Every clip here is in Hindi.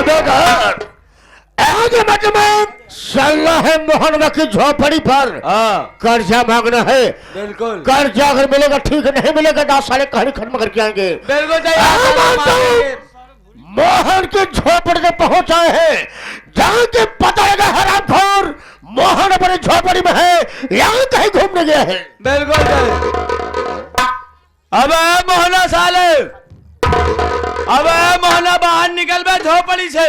सौदागर आज में चलना है मोहनवा की झोपड़ी पर। कर्जा मांगना है। बिल्कुल। कर्जा अगर मिलेगा ठीक, नहीं मिलेगा 10 साल कहानी खत्म करके आएंगे। बिल्कुल। मोहन के झोपड़ी में पहुंचाए हैं, जहाँ के पता लगा हरामखोर मोहन अपनी झोपड़ी में है, यहाँ कहीं घूमने गया है। बिल्कुल। अब मोहना साले, अब मोहना बाहर निकल बे झोपड़ी से,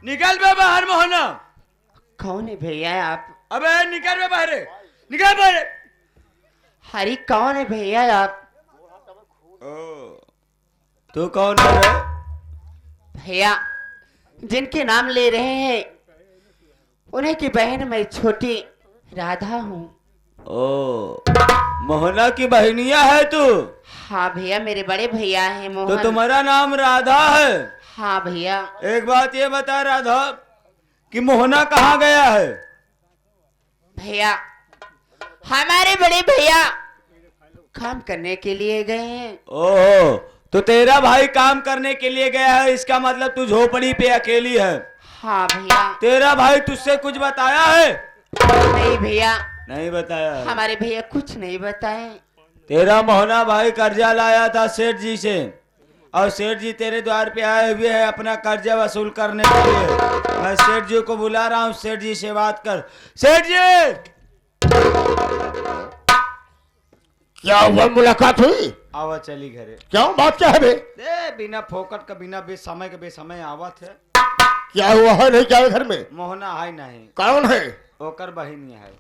निकल बे बाहर मोहना। कौन है भैया आप? अबे निकल बे बाहर, निकल बाहर। हरी कौन है भैया आप? तू कौन है रे? भैया जिनके नाम ले रहे हैं उन्हीं की बहन मैं छोटी राधा हूँ। ओ मोहना की बहनिया है तू? हाँ भैया मेरे बड़े भैया हैं मोहन। तो तुम्हारा नाम राधा है? हाँ भैया। एक बात ये बता राधा कि मोहना कहाँ गया है? भैया हमारे बड़े भैया काम करने के लिए गए हैं। ओहो, तो तेरा भाई काम करने के लिए गया है, इसका मतलब तू झोपड़ी पे अकेली है। हाँ भैया। तेरा भाई तुझसे कुछ बताया है? नहीं भैया। नहीं बताया है। हमारे भैया कुछ नहीं बताए। तेरा मोहना भाई कर्जा लाया था सेठ जी से, और सेठ जी तेरे द्वार पे आए हुए हैं अपना कर्जा वसूल करने के लिए। मैं सेठ जी को बुला रहा हूँ, सेठ जी से बात कर। सेठ जी क्या हुआ, मुलाकात हुई? आवा चली घरे। क्यों, बात क्या है बे? बिना फोकट का बिना बेसमय के बेसमय आवत है। क्या हुआ है, नहीं क्या है घर में? मोहना है नहीं। कौन है? ओकर बहिनिया है।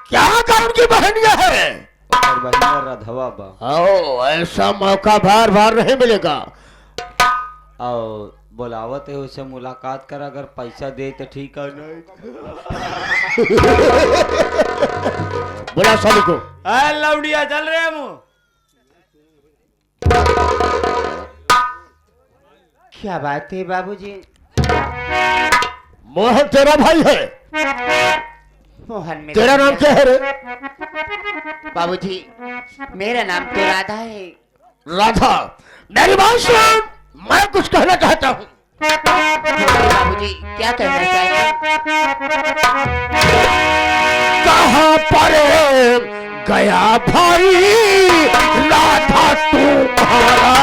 क्या काम की बहनिया है? ओकर बहिनिया राधवा बा। ओ, ऐसा मौका बार बार नहीं मिलेगा। और बुलावत है उससे मुलाकात कर, अगर पैसा दे तो ठीक है, नहीं बुला साली को। लौड़िया चल रहे हम। क्या बात है बाबूजी? मोहन तेरा भाई है? मोहन मेरा। तेरा नाम क्या है रे? बाबूजी मेरा नाम तो राधा है। राधा, मेरी बात सुन, मैं कुछ कहना चाहता हूँ। बाबूजी क्या कहना चाहते? कहाँ पर गया भाई राधा तुम्हारा?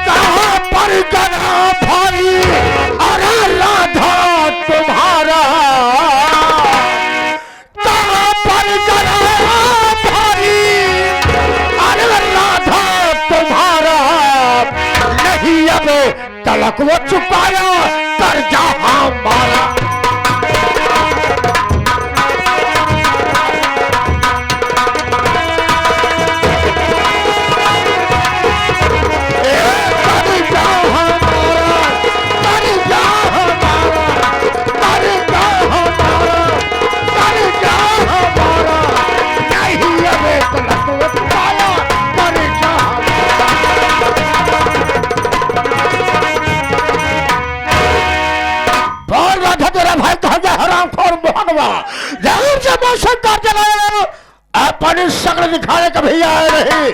कहाँ पर गया भाई अरे राधा तुम्हारा? कहाँ पर गया भाई अरे राधा तुम्हारा? नहीं अब तलक वो चुकाया कर्जा हमारा। अपनी शक्ल दिखाने कभी आए नहीं।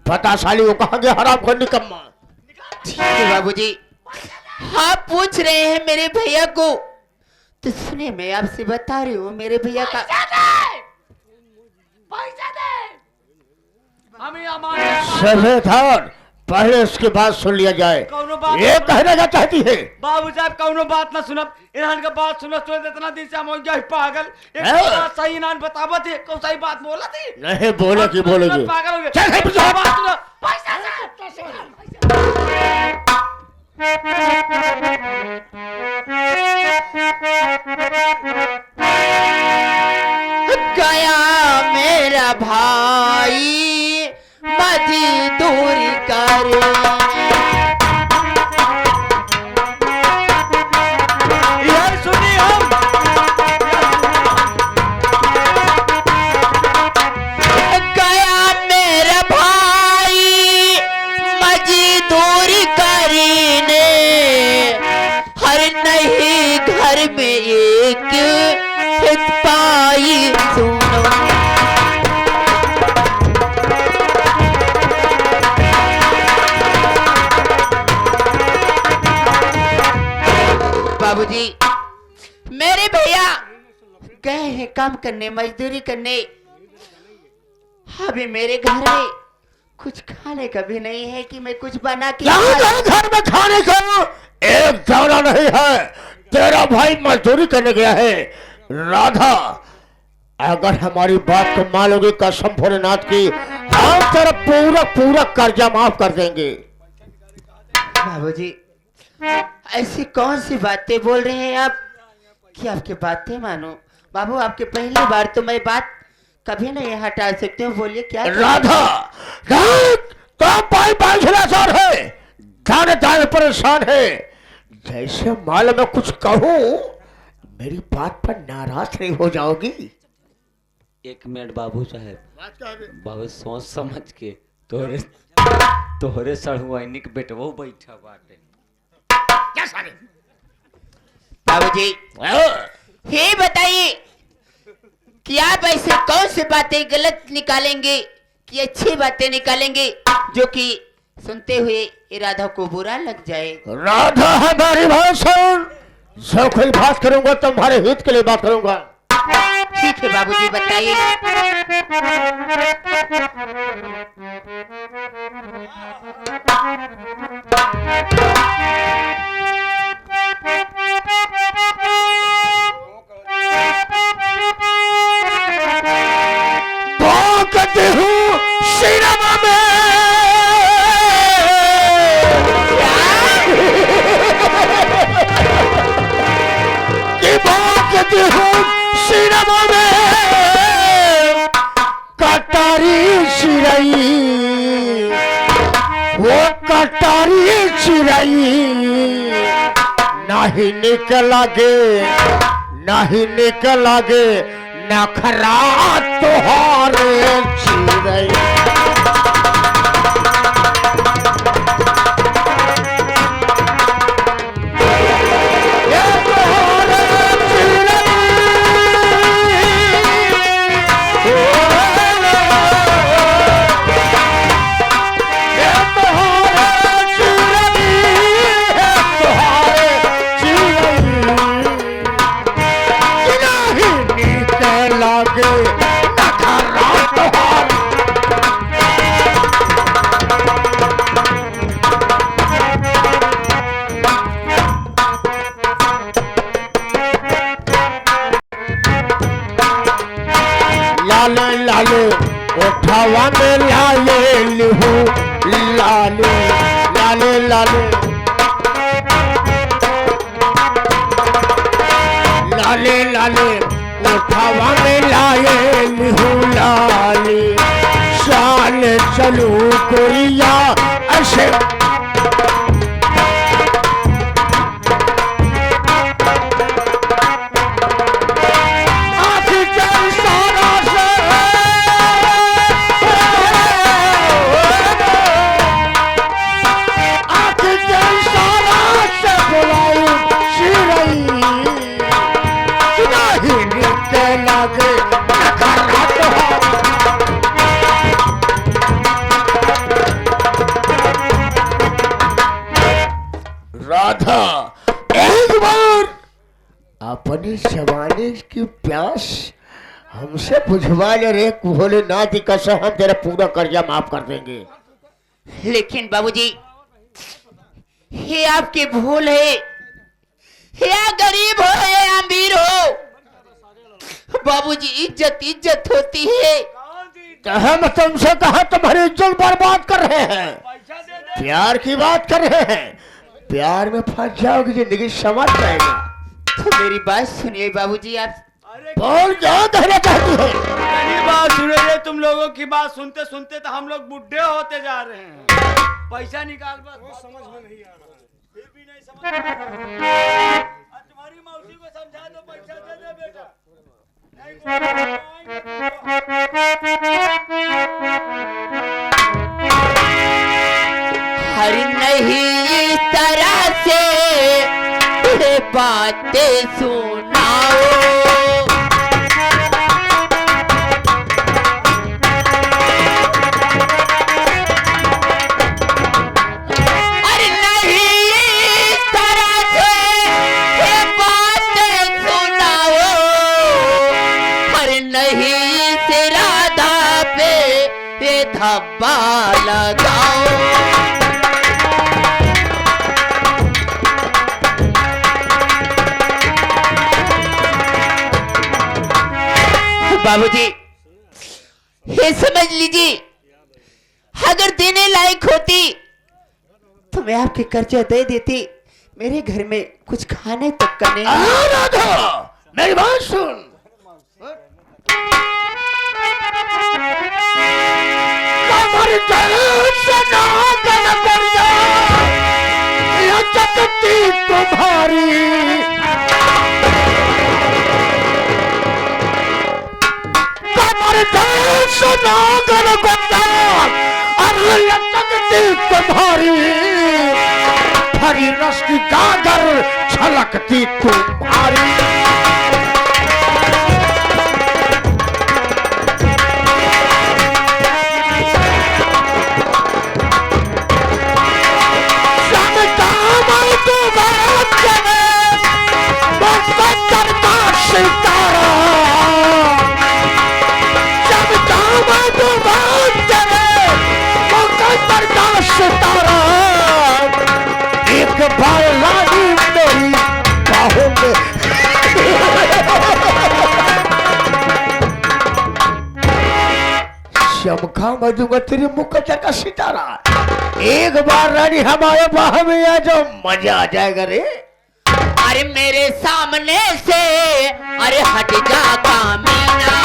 पता साली वो कहाँ गया हराम खोर निकम्मा। ठीक है बाबूजी, हाँ पूछ रहे हैं मेरे भैया को, तो सुने मैं आपसे बता रही हूँ मेरे भैया का। सफेदार पहले उसके बाद सुन लिया जाए। ये कहने का चाहती है बाबू साहब कौनो बात ना सुनब, इन्हान का बात सुनत सुनत इतना दिन से हम हो गए पागल। एक बात सही इन्हान बतावत है, कौन सही बात बोला थी? नहीं बोले की बोलेगी। पागल हो गए। चल है पीछे। बात सुनो। गया मेरा भाई मजदूरी करे, ये सुनी हम। गया मेरा भाई मजदूरी करने, हर नहीं घर में एक हित पाई सुनो। बाबूजी, मेरे भैया गए हैं काम करने, मजदूरी करने। अभी मेरे घर में कुछ खाने का भी नहीं है कि मैं कुछ बना के यहाँ घर में खाने का एक दाना नहीं है। तेरा भाई मजदूरी करने गया है। राधा, अगर हमारी बात को मानोगे कसम भोलेनाथ की, हम तेरा पूरा पूरा कर्जा माफ कर देंगे। बाबूजी, ऐसी कौन सी बातें बोल रहे हैं आप कि आपकी बातें मानो? बाबू, आपके पहली बार तो मैं बात कभी नहीं हटा सकती हूँ। बोलिए क्या? राधा, तो भाई बांझलाचार है, दाने दाने परेशान है। जैसे माल में कुछ कहूँ, मेरी बात पर नाराज नहीं हो जाओगी? एक मिनट बाबू साहब, बहुत सोच समझ के तोहरे सड़ुआइनिक बेटवो बैठा बाटे। बाबूजी, ये बताइए कि आप ऐसे कौन सी बातें गलत निकालेंगे कि अच्छी बातें निकालेंगे जो कि सुनते हुए राधा को बुरा लग जाए? राधा हमारी बात सुन। जो कोई बात करूंगा तुम्हारे हित के लिए बात करूंगा। ठीक है बाबूजी, बताइए। कहते हूँ सिनेमा में कि कहते हूँ सिनेमा में कटारी चिड़ई, वो कटारी चिड़ई नहीं निकलागे, नहीं निकलागे नखरा तोहारे चिड़ई। लाले लाले उठावा में लाले लिहू, लाले लाले लाले लाले लाले उठावा में लाए लिहू, लाले शान चलू कोरिया ऐसे राधा, एक बार अपनी जवानी की प्यास हमसे बुझवा ले रे भोलेनाथ की कसम, हम तेरा पूरा कर्जा माफ कर देंगे। लेकिन बाबूजी, ये आपकी भूल है, या गरीब हो या अमीर हो, बाबूजी इज्जत इज्जत होती है। तो हम तुमसे कहा तुम्हारी इज्जत बर्बाद कर रहे हैं, प्यार की बात कर रहे हैं। प्यार में फंस जाओगी, जिंदगी समझ जाएगा। तो मेरी बात सुनिए बाबूजी, आप बोल क्या कहना चाहती है? मेरी बात सुनिए, तुम लोगों की बात सुनते सुनते तो हम लोग बुढ़े होते जा रहे हैं। पैसा निकाल, बस समझ में नहीं आ रहा, फिर भी नहीं समझ। तुम्हारी मौसी को समझा दो, पैसा दे दे बेटा। हर नहीं इस तरह से बातें सुनाओ, अरे नहीं इस तरह से धब्बा लगाओ। बाबूजी ये समझ लीजिए, अगर देने लायक होती तो मैं आपके कर्जा दे देती, मेरे घर में कुछ खाने तक का नहीं। राधा मेरी बात सुन, कमर दर्द से ना गन कर जा, यह जगती तुम्हारी, कमर दर्द से ना गन कर जा, और यह जगती तुम्हारी, हरी रस की गागर छलकती तुम्हारी। एक बार रानी मेरी बाहों में चमका मैं दूंगा तेरे मुख का सितारा। एक बार रानी हमारे बाह में आ जाओ, मजा आ जाएगा रे। अरे मेरे सामने से अरे हट जा कामीना,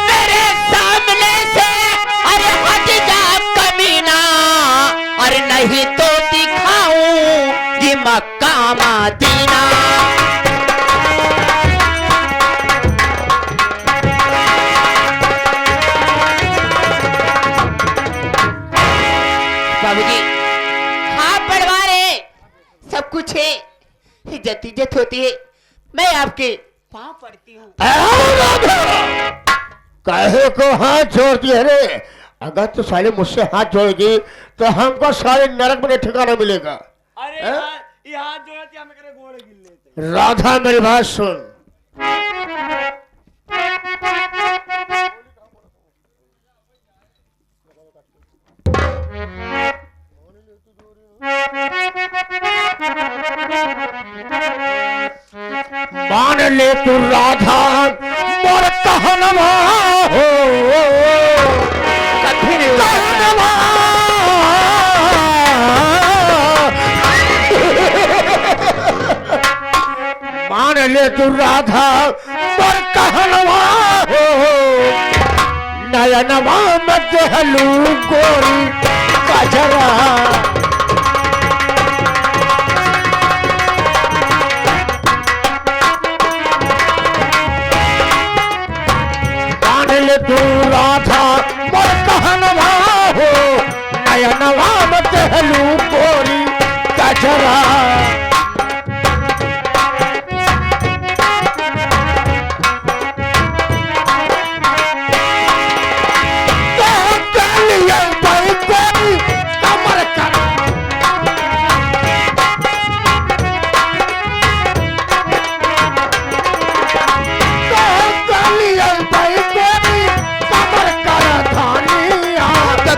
मेरे सामने से अरे हट जा कमीना, अरे नहीं तो दिखाऊं कि मक्का मदीना। बाबूजी हाँ परिवार है, सब कुछ है, इज्जत इज्जत होती है, मैं आपके पाँव पड़ती हूँ। कहे को हाथ जोड़ती है रे, अगर तो साले मुझसे हाथ जोड़ेगी तो हमको सारे नरक में ठिकाना मिलेगा। अरे ये हाथ जोड़ती हमें करे घोड़े गिल्ले। राधा मेरी बात सुन, मान ले तू राधा मोर कहनवा हो, कहनवा मान ले तू राधा मोर कहनवा हो, नयनवा में देहलू गोरी कजरा, तू राधा मोर कहनवा हो, नयनवा में देहलू गोरी कजरा। कमर कर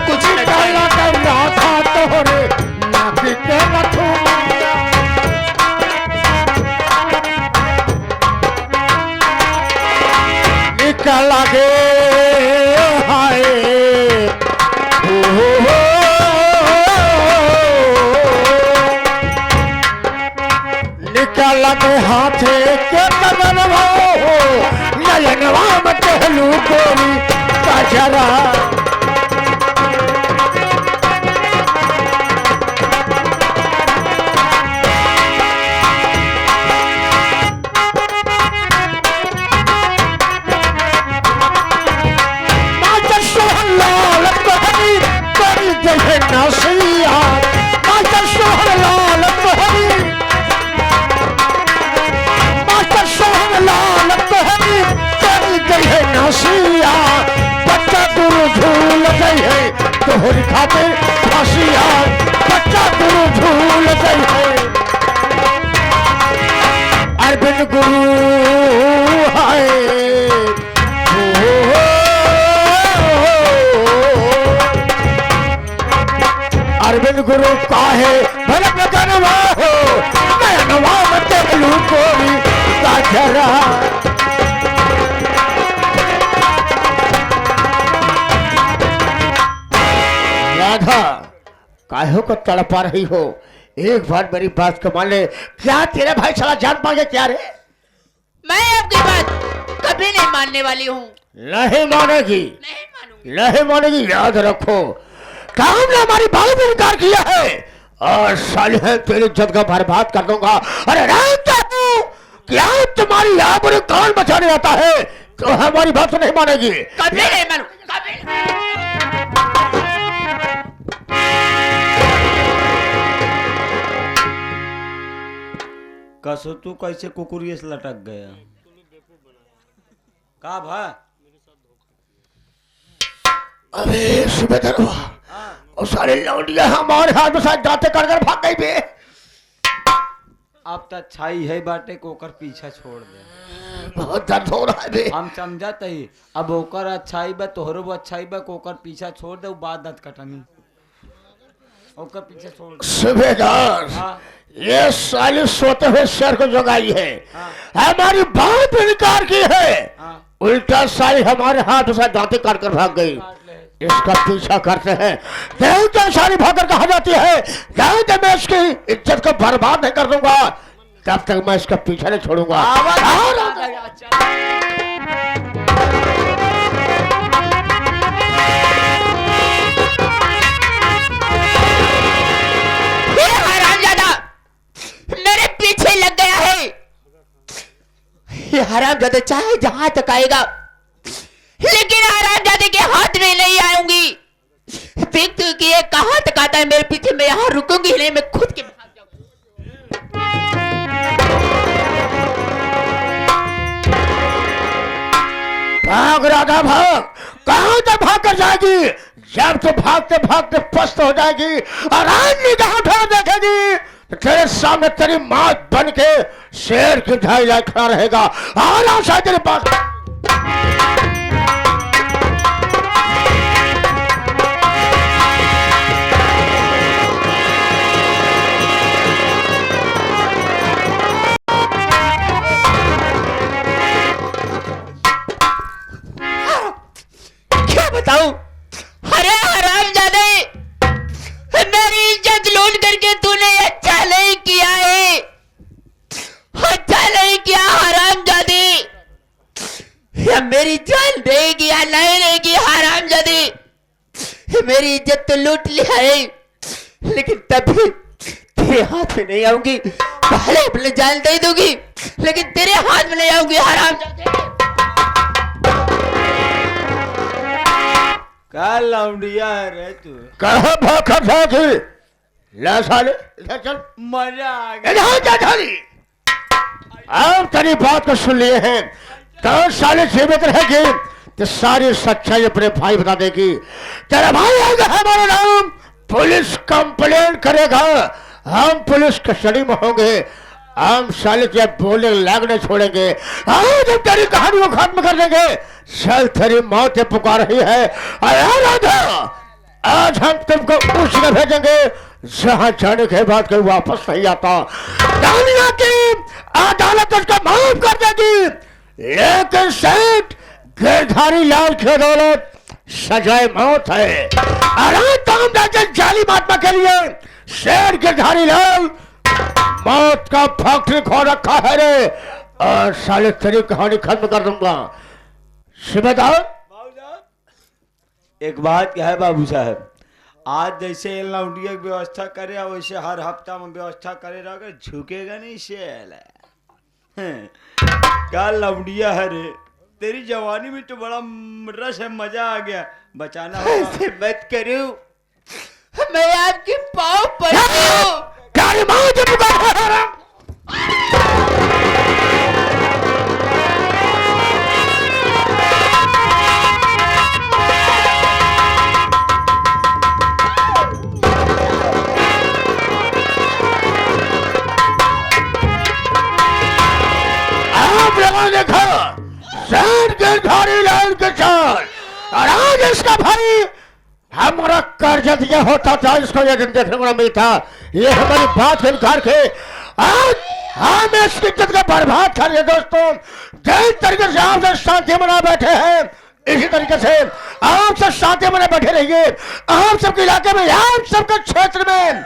कुछ राधा तोहरे नाकी के नथुनिया, निकल गे हाय निकल गे हाथे के कदनवा हो, नयनवा में टहलू गोरी कजरा। नसिया मास्टर सोहन लाल तोहरी, मास्टर सोहन लाल तोहरी तेरी गई है नसिया, बच्चा गुरु झूल गई है तोहरी खातिर फांसिया, बच्चा गुरु झूल गई है। गुरु हाय अरविंद गुरु काहे भले प्रकरणवा हो मैं नवा मते लू कोई काजरा राधा काहे को तड़पा रही हो? एक बार मेरी बात को मान ले। क्या तेरे भाई साला जान पाएंगे क्या रे? मैं आपकी बात कभी नहीं मानने वाली हूँ। नहीं मानेगी, नहीं मानूंगी। नहीं मानेगी। याद रखो काम ने हमारी बात में इनकार किया है और साले है तेरी इज्जत का बर्बाद कर दूंगा। अरे रहता हूँ क्या तुम्हारी आबरू कौन बचाने आता है तो हमारी बात तो नहीं मानेगी। कभी नहीं मानू, कभी नहीं। कसो तू कैसे कुकुरिये से लटक गया? का भा? अबे सुबेदार और सारे लौंडिया हमारे हाथ में साथ जाते कर कर भाग गई बे। अब तक छाई है बाटे को ओकर पीछा छोड़ दे। बहुत दर्द हो रहा है बे। हम समझत ही अब ओकर अच्छाई बा तोहरो अच्छाई बा को ओकर पीछा छोड़ दे बाद दत कटनी ओकर पीछे छोड़ दे। सुबेदार हाँ। ये साली सोते हुए शेर को जगाई है। हाँ। हमारी बात पे इनकार की है। हाँ। उल्टा साली हमारे हाथ से दांते काट कर भाग गई। इसका पीछा करते हैं देवता सारी भागर कहा जाती है। जब मैं इसकी इज्जत को बर्बाद नहीं कर दूंगा तब तक मैं इसका पीछा नहीं छोड़ूंगा। ये हरामजादा मेरे पीछे लग गया है। ये हरामजादा चाहे जहां तक आएगा लेकिन हरामजादे के हाथ में नहीं आऊंगी। देख तू कि ये कहां तक आता है मेरे पीछे। मैं यहां रुकूंगी नहीं, मैं खुद के भाग जाऊंगी। भाग राधा भाग। कहां तक भाग कर जाएगी? जब तो भागते भागते पस्त हो जाएगी और आज निगाह उठा देखेगी तो तेरे सामने तेरी मौत बन के शेर की ढाई लाख खड़ा रहेगा। और आशा तेरे पास क्या बताऊं? अरे हरामजादे मेरी इज्जत लूट करके तूने अच्छा नहीं किया है। अच्छा नहीं किया हरामजादे। या मेरी जान रहेगी या नहीं रहेगी हरामजादे। मेरी इज्जत तो लूट लिया है लेकिन तब भी तेरे हाथ में नहीं आऊंगी। पहले अपने जान दे दूंगी लेकिन तेरे हाथ में नहीं आऊंगी हरामजादे। का लौंडिया है रे तू? कहा भाखा भागी ले साले इधर चल। मजा आ गया। इधर जा थाली। अब तेरी बात को सुन लिए हैं तो साले जीवित रहेगी तो सारी सच्चाई अपने भाई बता देगी। तेरा भाई आएगा हमारा नाम पुलिस कंप्लेंट करेगा। हम पुलिस कस्टडी में होंगे। हम साले तुझे बोलने लगने छोड़ेंगे। आज हम तेरी कहानी को खत्म कर देंगे। चल तेरी मौत पुकार रही है। अरे राधा आज हम तुमको उस जगह भेजेंगे जहां जाने के बाद कोई वापस नहीं आता। दुनिया की अदालत उसको माफ कर देगी लेकिन सेठ गिरधारी लाल की अदालत सजाए मौत है। अरे तुम राजन जाली महात्मा के लिए शेर गिरधारी लाल मौत का फैक्ट्री खो रखा है रे। और साले तेरी कहानी खत्म कर दूंगा। शिवेदार एक बात क्या है बाबू साहब, आज जैसे लौंडिया की व्यवस्था करे वैसे हर हफ्ता में व्यवस्था करे रहा झुकेगा नहीं शेल है। क्या लौंडिया है रे? तेरी जवानी में तो बड़ा रस है, मजा आ गया। बचाना होगा। ऐसे मत करो, मैं आपके पाँव पड़ती हूँ। तेरी माँ की पुकार है। गिरधारी लाल के साथ। और आज इसका भाई हमारा कर्ज दिया होता था, इसको ये दिन देखने को मिलता। ये हमारी बात के इनकार के आज हम इसकी इज्जत को बर्बाद कर रहे दोस्तों। जिस तरीके से आप सब शांति मना बैठे हैं, इसी तरीके से आप सब शांति मना बैठे रहिए। आप सबके इलाके में, आप सबके क्षेत्र में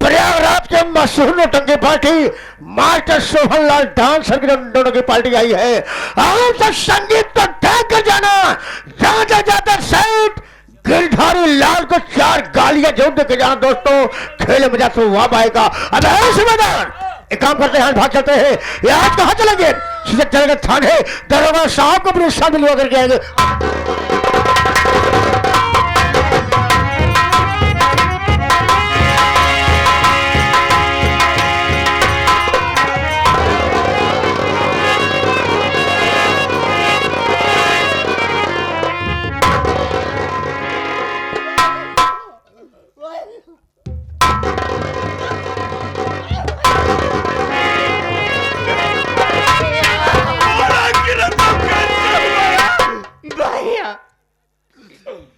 प्रयागराज के मशहूर नौटंकी पार्टी मास्टर शोभन लाल डांसर की नौटंकी पार्टी आई है। आप सब संगीत तो देख कर जाना। जाते जाते सेठ गिरधारी लाल को 4 गालियां जोड़ दे के जाना दोस्तों। खेल मजा तो वहां आएगा। अब ऐसे मैदान एक काम करते हैं, भाग चलते हैं। ये आज कहाँ चलेंगे? सीधे चलेंगे थाने, दरोगा साहब को अपने साथ मिलवा करके आएंगे।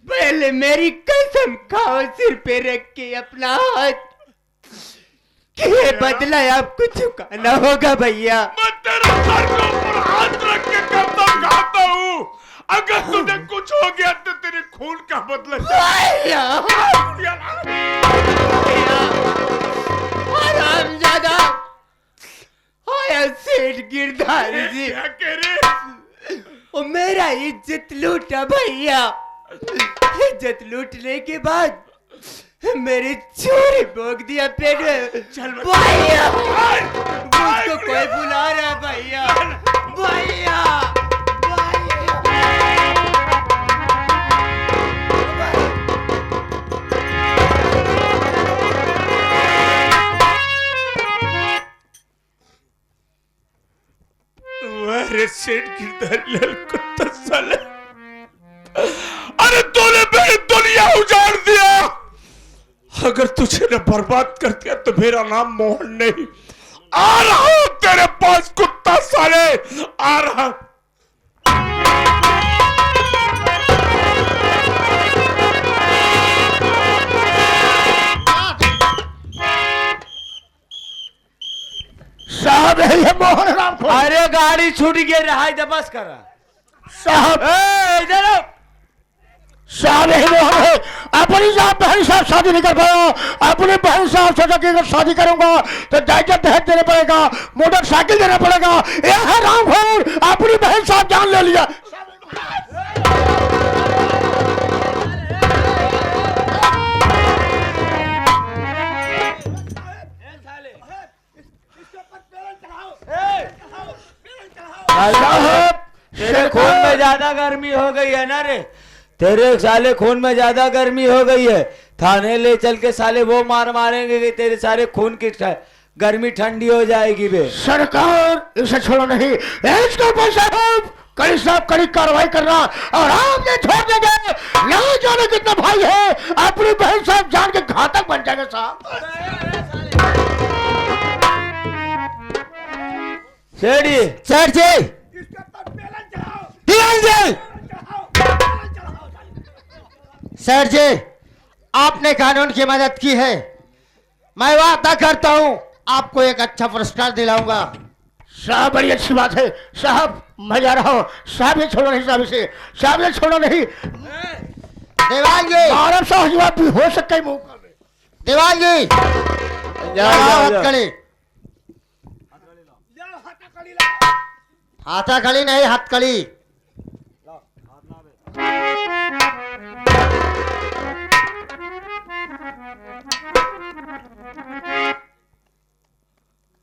पहले मेरी कसम खाओ सिर पे रख के अपना हाथ, कि ये बदला आपको चुकाना होगा भैया। मैं तेरे सर के ऊपर हाथ रख के कसम खाता हूँ, अगर तुझे कुछ हो गया तो तेरे खून का बदला हरामजादा। आया सेठ गिरधारी जी, क्या कह रहे? वो मेरा इज्जत लूटा भैया। इज्जत लूटने के बाद मेरी चोरी भोग दिया पेट में। चल भैया, मुझको कोई बुला रहा है भैया। भैया, अरे सेठ गिरधारी लाल कुत्ता साले, अरे तूने मेरी दुनिया उजाड़ दिया। अगर तुझे ने बर्बाद कर दिया तो मेरा नाम मोहन नहीं। आ रहा हूं तेरे पास कुत्ता साले, आ रहा। साहब है ये मोहन राम को। अरे गाड़ी छूट गई, रहा दे बस करा साहब इधर आओ। साहब यही मोहन है। अपनी साहब बहन साहब शादी नहीं कर पाया। अपनी बहन साहब सोचा कि अगर शादी करूंगा तो जायदाद दहेज देना पड़ेगा, मोटरसाइकिल देना पड़ेगा। यह है राम घोर, अपनी बहन साहब जान ले लिया। साहब तेरे खून में ज्यादा गर्मी हो गई है ना रे, तेरे साले खून में ज्यादा गर्मी हो गई है। थाने ले चल के साले वो मारेंगे कि तेरे सारे खून की गर्मी ठंडी हो जाएगी बे। सरकार इसे छोड़ो नहीं, इसके ऊपर साहब कड़ी कार्रवाई करना और आप ये छोड़ देंगे। ना जाने कितने भाई है, अपनी बहन साहब जान के घातक बन जाएंगे साहब। सेठी सर जी, सर जी, आपने कानून की मदद की है। मैं वादा करता हूं आपको एक अच्छा पुरस्कार दिलाऊंगा। साहब बड़ी अच्छी बात है साहब, मैं जा रहा हूँ। साहब ये छोड़ो नहीं, साहब इसे, साहब ये छोड़ो नहीं। देवान जी, आराम साहब जवाब भी हो सकता है मौका में। देवान जी, हथकड़ी, हाथाकड़ी नहीं हथकड़ी।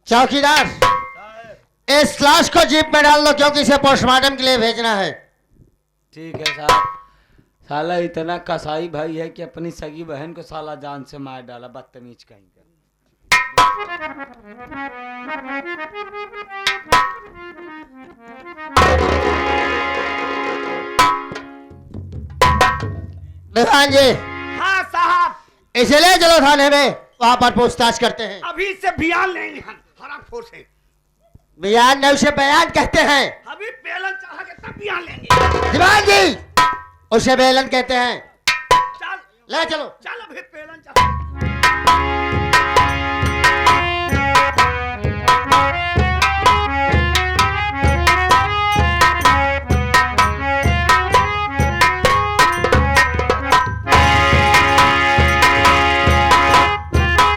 चौकीदार, इस लाश को जीप में डाल दो क्योंकि इसे पोस्टमार्टम के लिए भेजना है। ठीक है साहब। साला इतना कसाई भाई है कि अपनी सगी बहन को साला जान से मार डाला, बदतमीज कहीं का। देवान जी, हाँ साहब, इसे ले चलो थाने में, वहां पर पूछताछ करते हैं। अभी से बयान लेंगे हम हरामखोर से। बयान नहीं, उसे बयान कहते हैं। अभी पेलन चढ़ा के तब बयान लेंगे। दीवान जी, उसे बेलन कहते हैं। चल ले चलो। चल अभी पेलन चल।